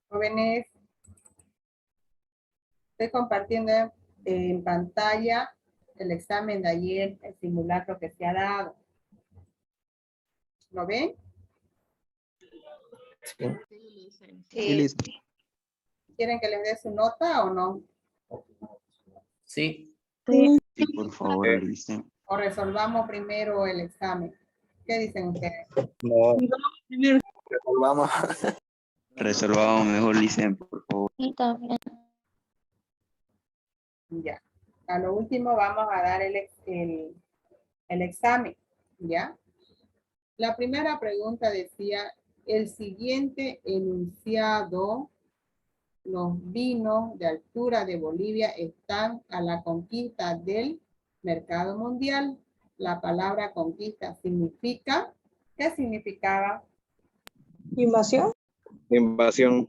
Jóvenes, estoy compartiendo en pantalla el examen de ayer, el simulacro que se ha dado. ¿Lo ven? Sí. ¿Quieren que les dé su nota o no? Sí. Sí. Sí, por favor, Alicia. ¿O resolvamos primero el examen? ¿Qué dicen ustedes? No. Vamos. Reservado mejor, Alicia, por favor. Y también. Ya. A lo último vamos a dar el examen, ¿ya? La primera pregunta decía, el siguiente enunciado, los vinos de altura de Bolivia están a la conquista del mercado mundial. La palabra conquista significa, ¿qué significaba? Invasión. Invasión.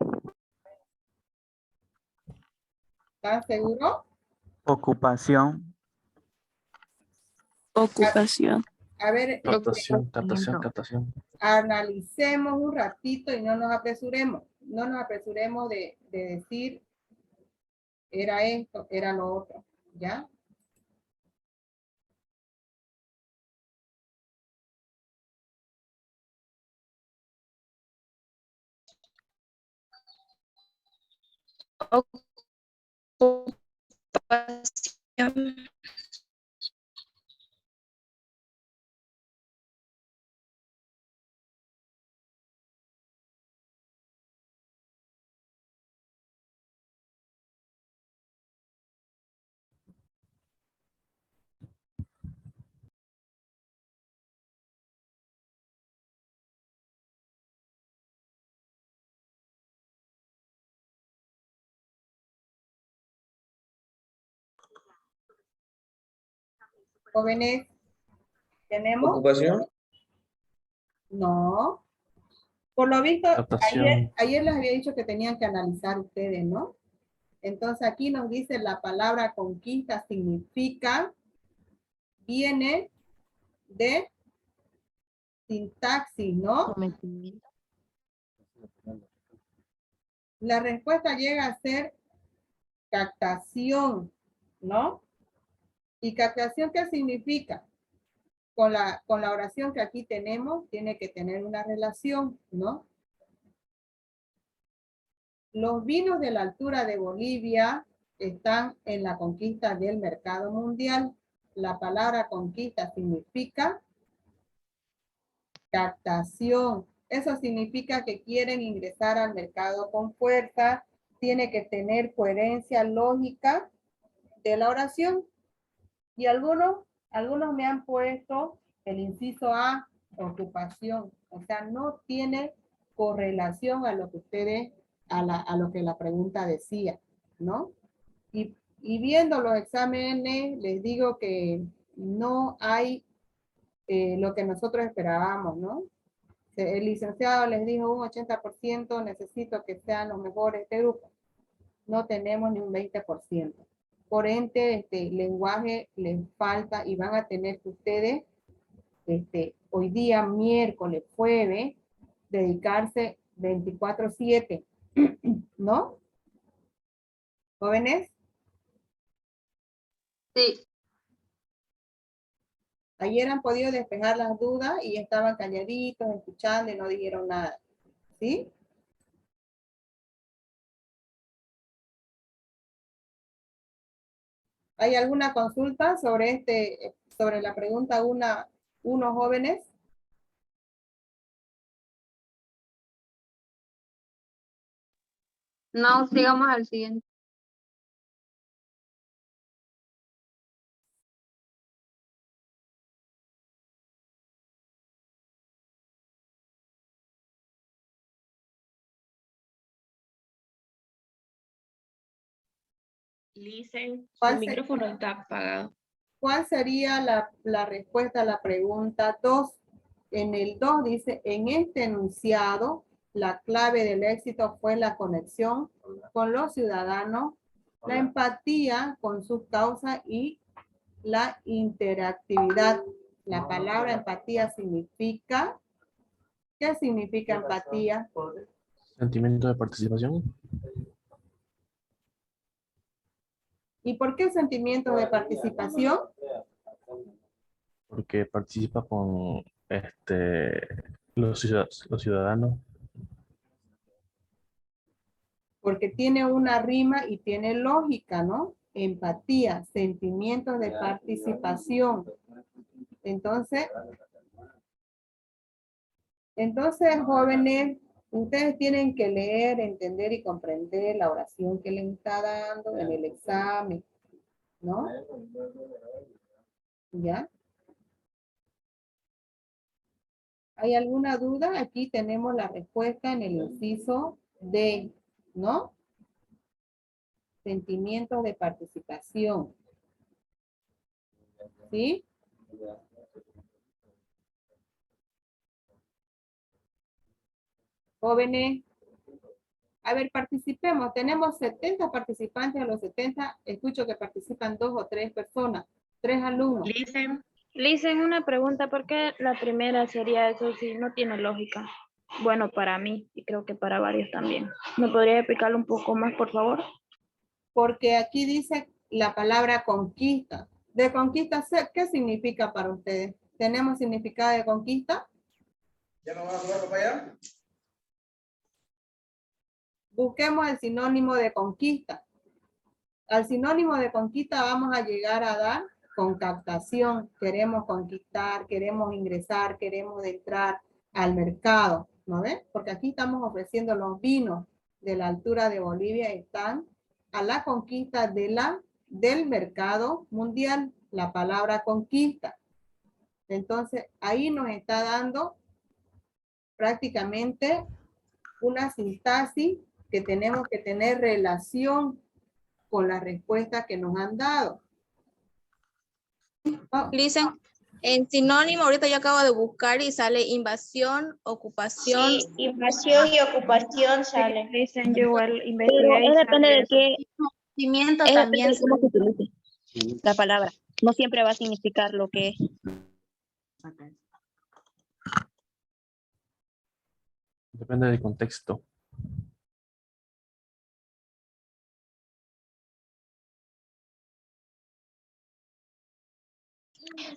¿Están seguros? Ocupación. Ocupación. A ver, Captación. analicemos un ratito y no nos apresuremos. No nos apresuremos de decir, era esto, era lo otro, ¿ya? Ocupación. Jóvenes, ¿tenemos? Ocupación. No. Por lo visto, Captación. ayer les había dicho que tenían que analizar ustedes, ¿no? Entonces aquí nos dice la palabra conquista significa, viene de sintaxis, ¿no? La respuesta llega a ser captación, ¿no? ¿Y captación qué significa? Con la oración que aquí tenemos, tiene que tener una relación, ¿no? Los vinos de la altura de Bolivia están en la conquista del mercado mundial. La palabra conquista significa captación. Eso significa que quieren ingresar al mercado con fuerza. Tiene que tener coherencia lógica de la oración. Y algunos me han puesto el inciso A, ocupación. O sea, no tiene correlación a lo que ustedes, a lo que la pregunta decía, ¿no? Y viendo los exámenes, les digo que no hay lo que nosotros esperábamos, ¿no? El licenciado les dijo un 80%, necesito que sean los mejores de grupo. No tenemos ni un 20%. Por ende, lenguaje les falta y van a tener que ustedes, hoy día, miércoles, jueves, dedicarse 24/7, ¿no? ¿Jóvenes? Sí. Ayer han podido despejar las dudas y estaban calladitos, escuchando y no dijeron nada. ¿Sí? ¿Hay alguna consulta sobre sobre la pregunta 1, jóvenes? No, sigamos al siguiente. Listen, ¿Cuál su micrófono está apagado. ¿Cuál sería la respuesta a la pregunta 2? En el 2 dice, en este enunciado, la clave del éxito fue la conexión con los ciudadanos, la empatía con sus causas y la interactividad. La palabra empatía significa, ¿qué significa empatía? Sentimiento de participación. ¿Y por qué sentimiento de participación? Porque participa con los ciudadanos. Porque tiene una rima y tiene lógica, ¿no? Empatía, sentimientos de participación. Entonces, jóvenes, ustedes tienen que leer, entender y comprender la oración que les está dando en el examen, ¿no? ¿Ya? ¿Hay alguna duda? Aquí tenemos la respuesta en el inciso D, ¿no? Sentimientos de participación. ¿Sí? Jóvenes, a ver, participemos. Tenemos 70 participantes. A los 70, escucho que participan 2 o 3 personas, 3 alumnos. Listen. Listen, una pregunta, ¿por qué la primera sería eso si no tiene lógica? Bueno, para mí y creo que para varios también. ¿Me podría explicarlo un poco más, por favor? Porque aquí dice la palabra conquista. De conquista, ¿qué significa para ustedes? ¿Tenemos significado de conquista? ¿Ya no van a jugar para allá? Busquemos el sinónimo de conquista. Al sinónimo de conquista vamos a llegar a dar con captación. Queremos conquistar, queremos ingresar, queremos entrar al mercado, ¿no ven? Porque aquí estamos ofreciendo los vinos de la altura de Bolivia, están a la conquista del mercado mundial, la palabra conquista. Entonces, ahí nos está dando prácticamente una sintaxis que tenemos que tener relación con la respuesta que nos han dado. Listen, en sinónimo, ahorita yo acabo de buscar y sale invasión, ocupación. Sí, invasión y ocupación sale. Listen, yo igual Pero investigué y depende sale de eso. qué. Sentimiento también. Cómo se utilice la palabra. No siempre va a significar lo que es. Depende del contexto.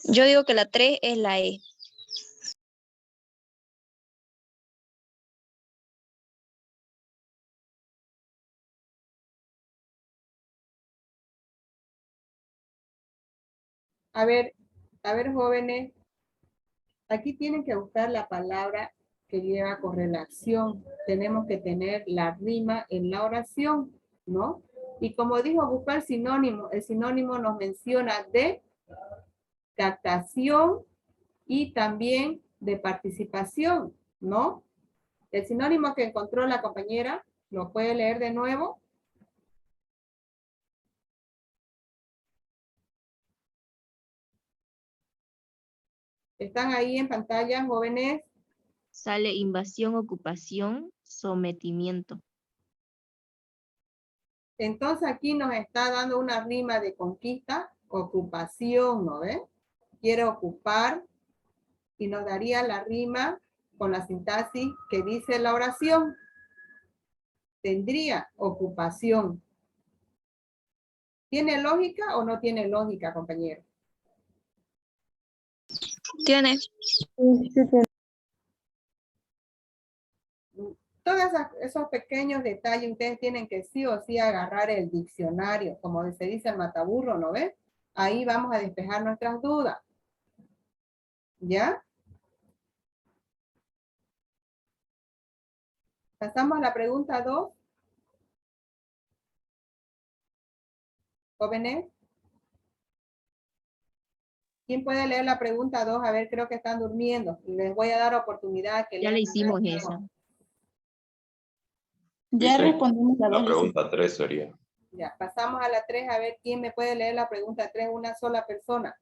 Yo digo que la 3 es la E. A ver, jóvenes, aquí tienen que buscar la palabra que lleva correlación. Tenemos que tener la rima en la oración, ¿no? Y como dijo, buscar sinónimo. El sinónimo nos menciona de captación y también de participación, ¿no? El sinónimo que encontró la compañera, ¿lo puede leer de nuevo? ¿Están ahí en pantalla, jóvenes? Sale invasión, ocupación, sometimiento. Entonces aquí nos está dando una rima de conquista, ocupación, ¿no ves? Quiere ocupar y nos daría la rima con la sintaxis que dice la oración. Tendría ocupación. ¿Tiene lógica o no tiene lógica, compañero? Tiene. Todos esos pequeños detalles ustedes tienen que sí o sí agarrar el diccionario, como se dice el mataburro, ¿no ves? Ahí vamos a despejar nuestras dudas. ¿Ya? Pasamos a la pregunta 2. Jóvenes. ¿Quién puede leer la pregunta 2? A ver, creo que están durmiendo. Y les voy a dar oportunidad que Ya lean le la hicimos pregunta esa. 2. Ya respondimos la La dos. pregunta 3 sería. Ya, pasamos a la 3. A ver, ¿quién me puede leer la pregunta 3? Una sola persona.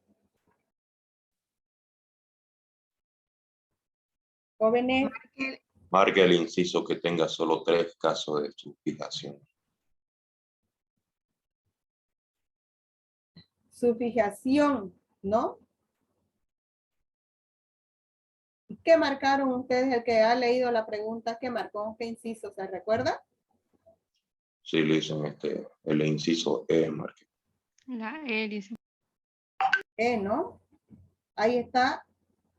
Jóvenes. Marque el inciso que tenga solo 3 casos de sufijación. Sufijación, ¿no? ¿Qué marcaron ustedes? El que ha leído la pregunta, ¿qué marcó? ¿Qué inciso se recuerda? Sí, le dicen el inciso E, marque. La E dice. ¿No? Ahí está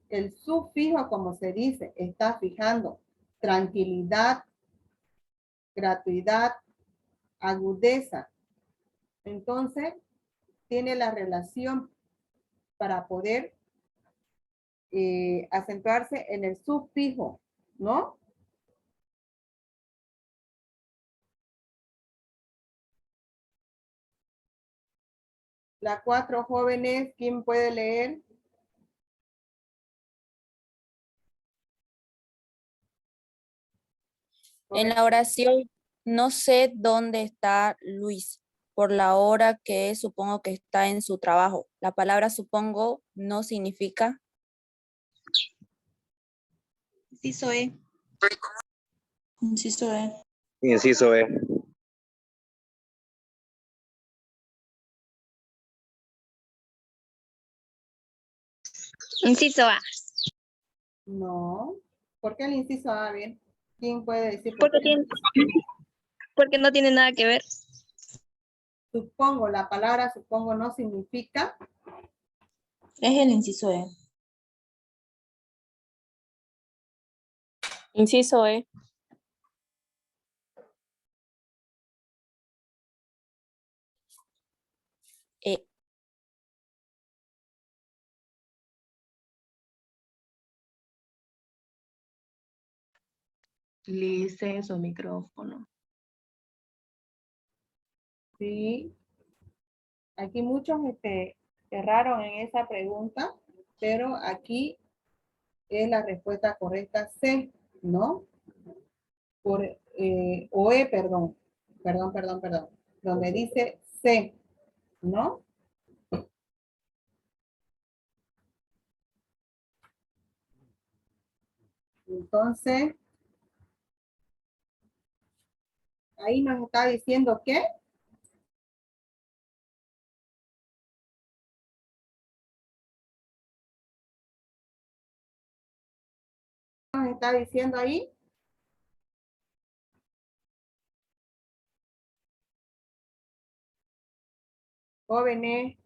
el sufijo, como se dice, está fijando tranquilidad, gratuidad, agudeza. Entonces, tiene la relación para poder acentuarse en el sufijo, ¿no? Las 4 jóvenes, ¿quién puede leer? En la oración, no sé dónde está Luis, por la hora que supongo que está en su trabajo. La palabra supongo no significa. Inciso E. Inciso E. Inciso E. Inciso A. No. ¿Por qué el inciso A? Bien. ¿Quién puede decir por Porque, qué? porque no tiene nada que ver. Supongo, la palabra supongo no significa. Es el inciso E. Inciso E. E. Lice su micrófono. Sí. Aquí muchos erraron en esa pregunta, pero aquí es la respuesta correcta C, ¿no? O E, perdón. Perdón. Donde dice C, ¿no? Entonces, ahí nos está diciendo que nos está diciendo ahí. Jóvenes,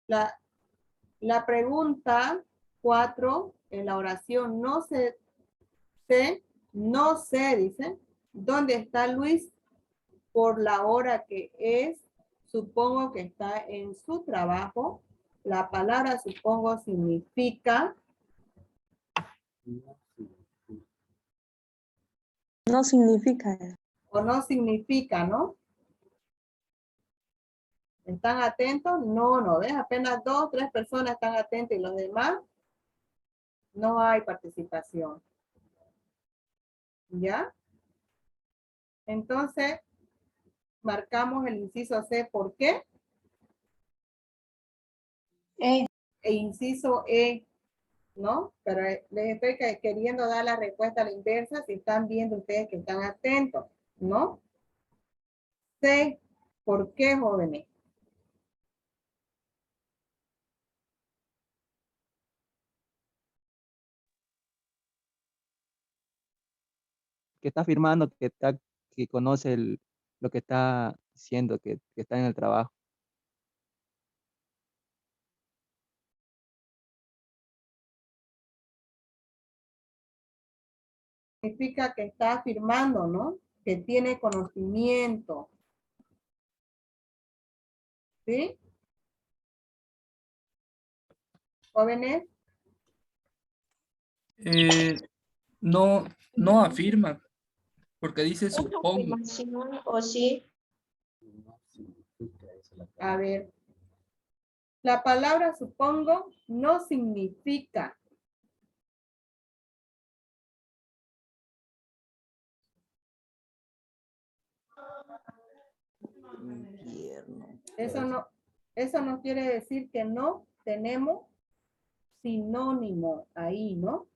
la pregunta 4 en la oración no sé, dice, ¿dónde está Luis? Por la hora que es, supongo que está en su trabajo. La palabra supongo significa. No significa. O no significa, ¿no? ¿Están atentos? No, ¿ves? Apenas 2, 3 personas están atentas y los demás no hay participación. ¿Ya? Entonces, marcamos el inciso C. ¿Por qué? E. E inciso E, ¿no? Pero les estoy queriendo dar la respuesta a la inversa si están viendo ustedes que están atentos, ¿no? C. ¿Por qué, jóvenes? Que está firmando, que conoce lo que está haciendo, que está en el trabajo. Significa que está afirmando, ¿no? Que tiene conocimiento. ¿Sí? Jóvenes. No, no afirma, porque dice ¿Es supongo. afirmación o sí? A ver. La palabra supongo no significa. Eso no quiere decir que no tenemos sinónimo ahí, ¿no?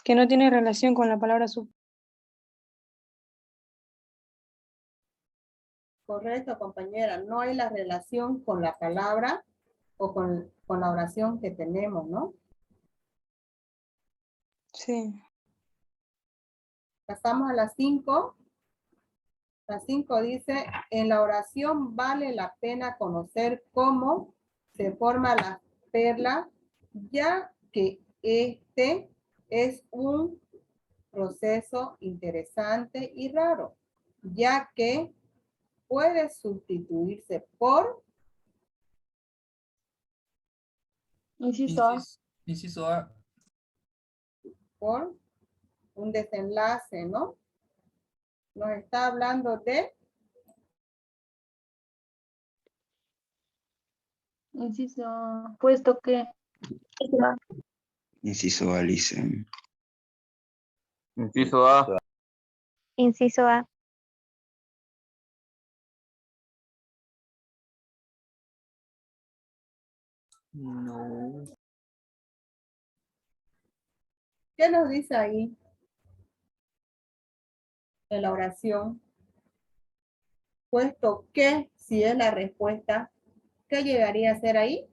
Que no tiene relación con la palabra su. Correcto, compañera. No hay la relación con la palabra o con la oración que tenemos, ¿no? Sí. Pasamos a las 5. La 5 dice, en la oración vale la pena conocer cómo se forma la perla, ya que este es un proceso interesante y raro, ya que puede sustituirse por Inciso A. Inciso A. por un desenlace, ¿no? Nos está hablando de Inciso A. Puesto que. Inciso A, Alicia. Inciso A. Inciso A. No. ¿qué nos dice ahí en la oración? Puesto que, si es la respuesta, ¿qué llegaría a ser ahí?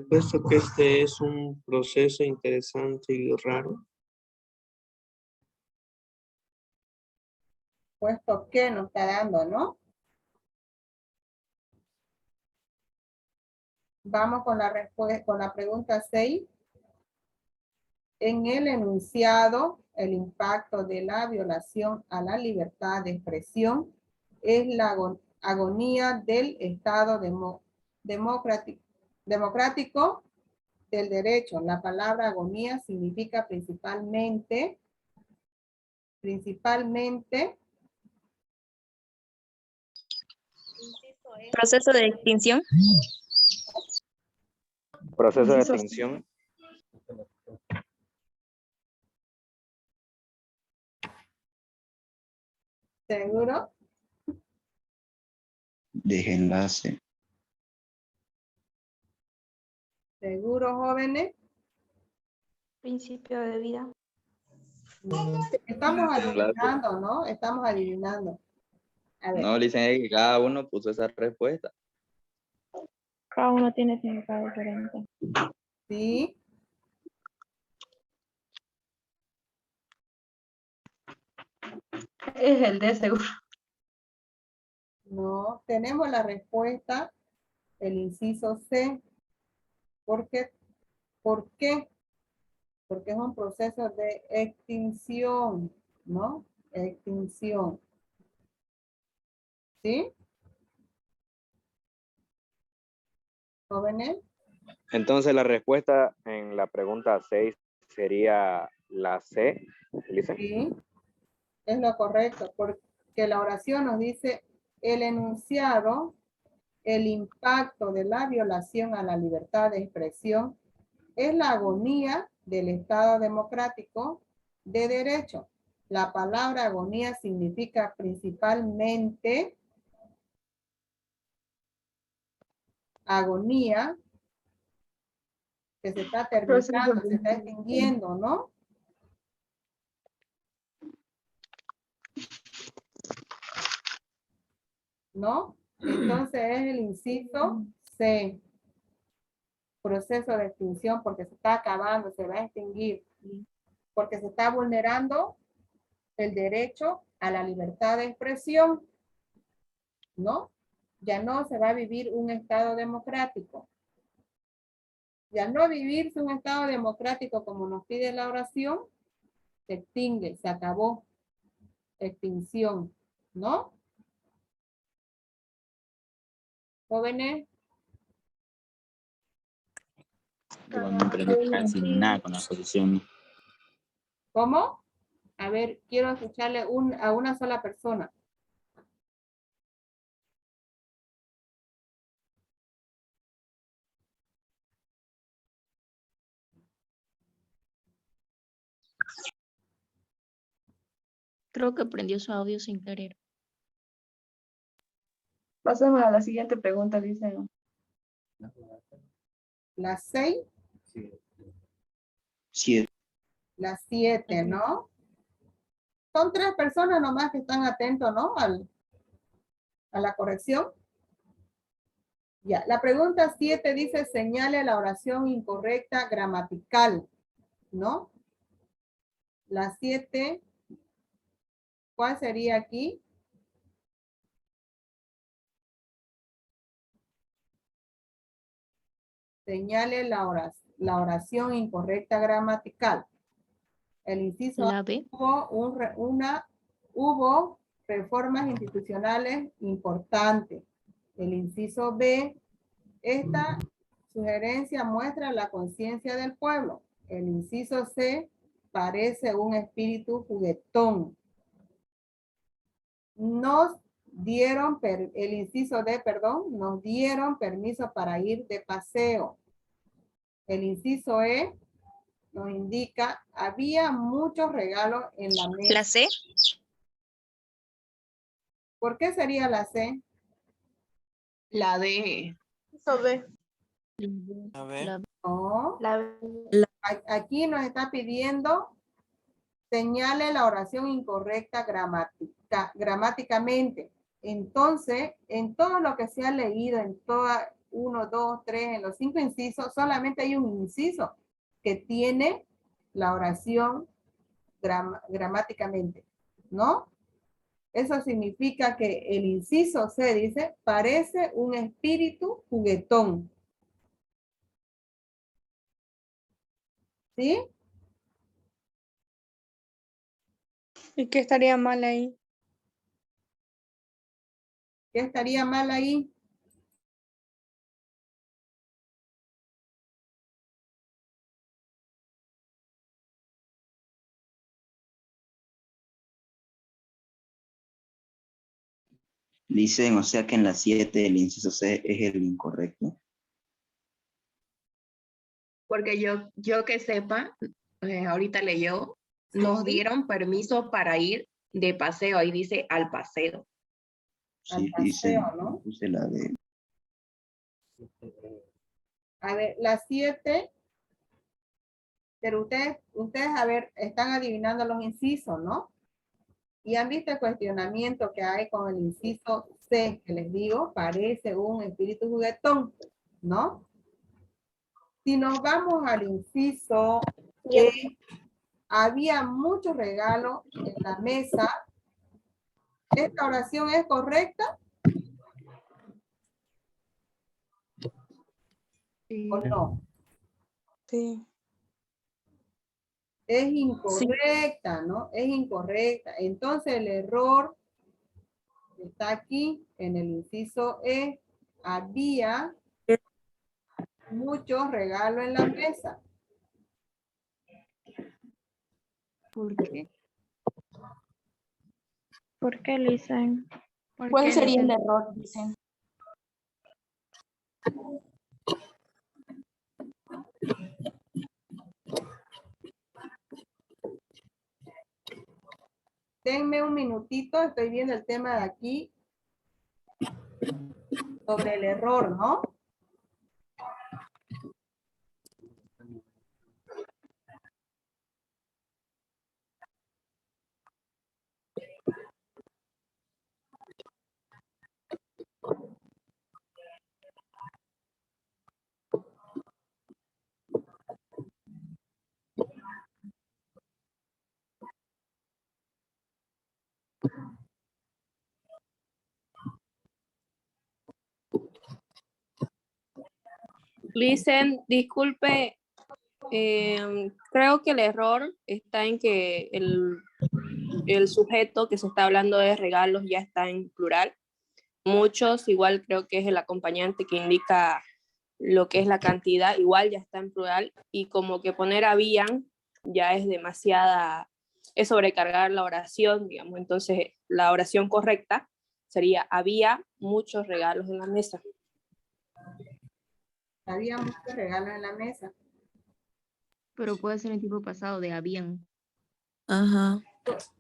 Puesto que este es un proceso interesante y raro. Puesto que nos está dando, ¿no? Vamos con la respuesta, con la pregunta 6. En el enunciado, el impacto de la violación a la libertad de expresión es la agonía del Estado democrático del derecho. La palabra agonía significa principalmente Proceso de extinción. Proceso de Inciso C. extinción. ¿Seguro? Desenlace. ¿Seguro, jóvenes? Principio de vida. Estamos adivinando, ¿no? Estamos adivinando. A ver. No, dicen que cada uno puso esa respuesta. Cada uno tiene significado diferente. Sí. Es el D seguro. No, tenemos la respuesta, el inciso C. ¿Por qué? ¿Por qué? Porque es un proceso de extinción, ¿no? Extinción. ¿Sí? ¿Jóvenes? Entonces la respuesta en la pregunta 6 sería la C, Elisa. Sí, es lo correcto, porque la oración nos dice el enunciado, el impacto de la violación a la libertad de expresión es la agonía del Estado democrático de derecho. La palabra agonía significa principalmente agonía, que se está terminando, se está extinguiendo, ¿no? ¿No? Entonces es el inciso C. Proceso de extinción porque se está acabando, se va a extinguir. Porque se está vulnerando el derecho a la libertad de expresión. ¿No? Ya no se va a vivir un Estado democrático. Ya no vivirse un Estado democrático como nos pide la oración, se extingue, se acabó. Extinción, ¿no? Jóvenes. Yo no aprendí casi nada con la solución. ¿Cómo? A ver, quiero escucharle a una sola persona. Creo que prendió su audio sin querer. Pasamos a la siguiente pregunta, dice. La 6, 7. la 7, ¿no? Son 3 personas nomás que están atentos, ¿no? A la corrección. Ya, la pregunta 7 dice, señale la oración incorrecta gramatical, ¿no? La 7, ¿cuál sería aquí? Señale la oración incorrecta gramatical. El inciso La A, B. hubo reformas institucionales importantes. El inciso B, esta sugerencia muestra la conciencia del pueblo. El inciso C, parece un espíritu juguetón. El inciso D, perdón, nos dieron permiso para ir de paseo. El inciso E nos indica, había muchos regalos en la mesa. La C. ¿Por qué sería la C? La D. Inciso B. A ver. No. La B. Aquí nos está pidiendo señale la oración incorrecta gramáticamente. Entonces, en todo lo que se ha leído, en toda 1, 2, 3, en los 5 incisos, solamente hay un inciso que tiene la oración gramáticamente, ¿no? Eso significa que el inciso C dice, parece un espíritu juguetón. ¿Sí? ¿Y qué estaría mal ahí? ¿Qué estaría mal ahí? Dicen, o sea que en la 7 el inciso C es el incorrecto. Porque yo que sepa, ahorita leyó, nos dieron permiso para ir de paseo. Ahí dice al paseo. Sí, Al dice, paseo, ¿no? puse la D. A ver, la 7, pero ustedes, a ver, están adivinando los incisos, ¿no? Y han visto el cuestionamiento que hay con el inciso C, que les digo, parece un espíritu juguetón, ¿no? Si nos vamos al inciso E, había muchos regalos en la mesa. ¿Esta oración es correcta? ¿O no? Sí. Es incorrecta, ¿no? Es incorrecta. Entonces el error está aquí en el inciso E. Había muchos regalos en la mesa. ¿Por qué? ¿Por qué, Lisen? ¿Cuál sería el error? Dicen. Denme un minutito, estoy viendo el tema de aquí sobre el error, ¿no? Listen, disculpe, creo que el error está en que el sujeto que se está hablando de regalos ya está en plural. Muchos, igual creo que es el acompañante que indica lo que es la cantidad, igual ya está en plural, y como que poner habían ya es es sobrecargar la oración, digamos. Entonces la oración correcta sería, había muchos regalos en la mesa. Había muchos regalos en la mesa. Pero puede ser el tipo pasado de habían. Ajá.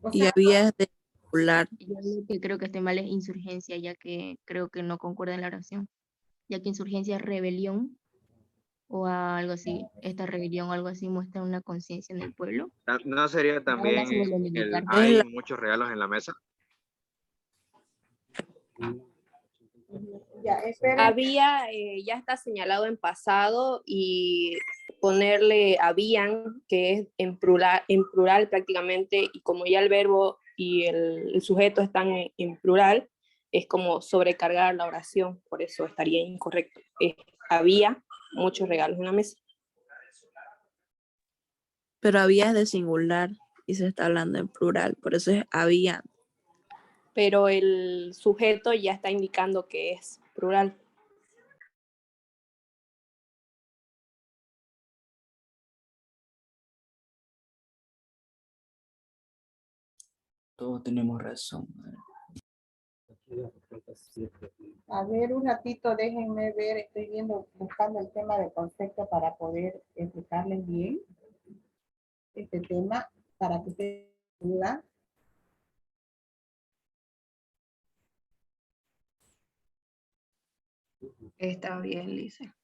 O Y sea, había es de singular. Yo lo que creo que esté mal es insurgencia, ya que creo que no concuerda en la oración, ya que insurgencia es rebelión o algo así. Esta rebelión o algo así muestra una conciencia en el pueblo. ¿No sería Habla también sobre lo el militar. hay muchos regalos en la mesa? ya, esperen. Había, ya está señalado en pasado y ponerle habían, que es en plural prácticamente, y como ya el verbo y el sujeto están en plural, es como sobrecargar la oración, por eso estaría incorrecto. Había muchos regalos en la mesa. Pero había es de singular y se está hablando en plural, por eso es había. Pero el sujeto ya está indicando que es plural. Todos tenemos razón. A ver, un ratito, déjenme ver, estoy viendo, buscando el tema de concepto para poder explicarles bien este tema, para que ustedes dudan. Está bien, Lisa.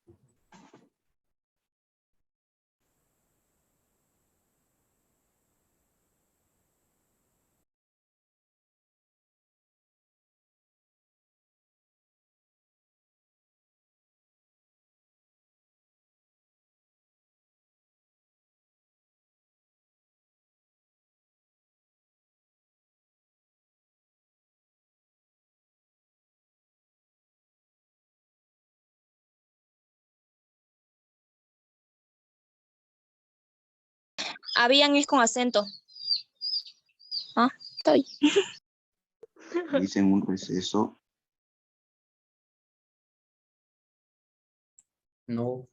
Habían es con acento. Ah, estoy. Dicen un receso. No.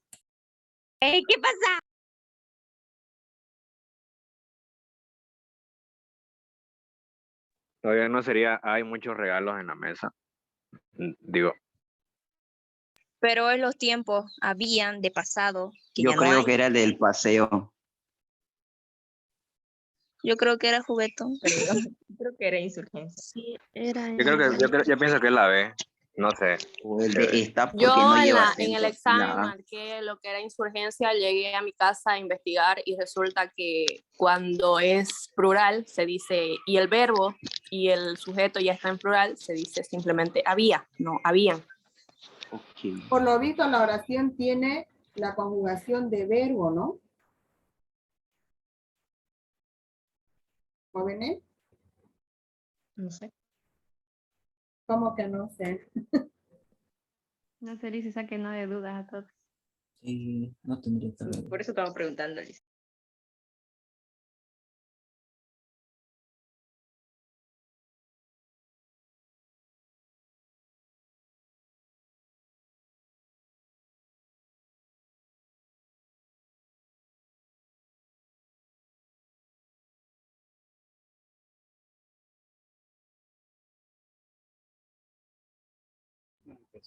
Ey, ¿qué pasa? Todavía no sería hay muchos regalos en la mesa. Digo, Pero en los tiempos habían de pasado, que Yo ya no creo hay. que era el del paseo. Yo creo que era juguetón. Creo que era insurgencia. Sí, era. yo pienso que es la B. No sé. O el de esta porque Yo no en lleva en el acento. examen La A. marqué lo que era insurgencia, llegué a mi casa a investigar y resulta que cuando es plural se dice, y el verbo y el sujeto ya está en plural, se dice simplemente había, no habían. Ok. Por lo visto, la oración tiene la conjugación de verbo, ¿no? ¿Jóvenes? No sé. ¿Cómo que no sé? No sé, Liz, que no de dudas a todos. Sí, no tendría que ver. Por eso estaba preguntando, Lisa.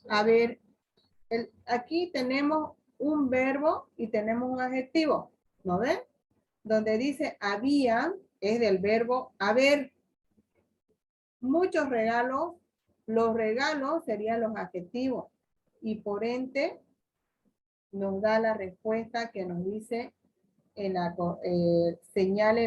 A ver, aquí tenemos un verbo y tenemos un adjetivo, ¿no ven? Donde dice había es del verbo haber. Muchos regalos, los regalos serían los adjetivos y por ende nos da la respuesta que nos dice en la señale